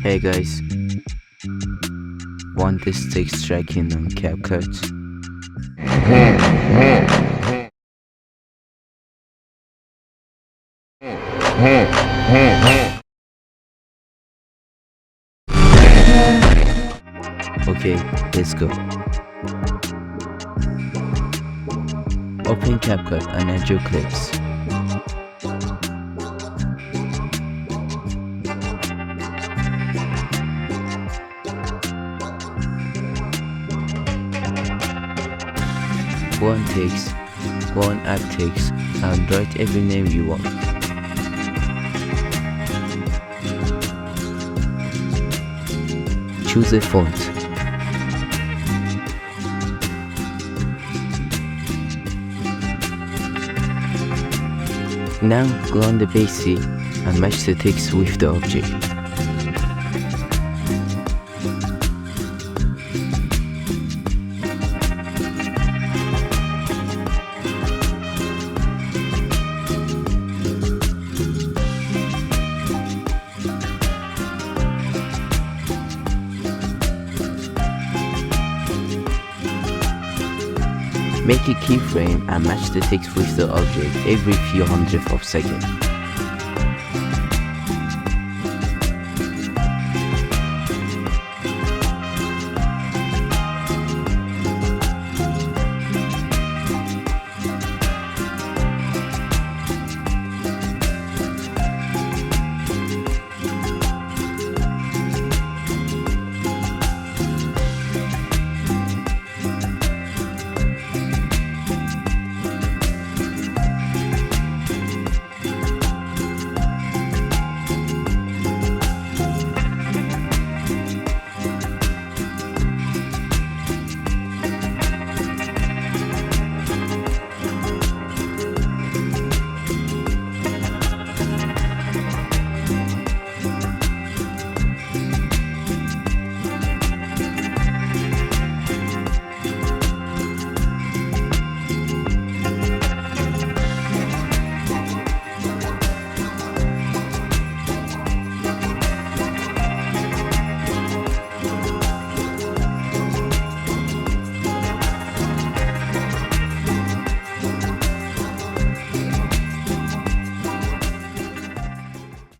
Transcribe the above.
Hey guys, want this text tracking on Capcut? Okay, let's go. Open Capcut and add your clips. Go on text, go on add text, and write every name you want. Choose a font. Now go on the basic and match the text with the object. Make a keyframe and match the text with the object every few hundredths of seconds.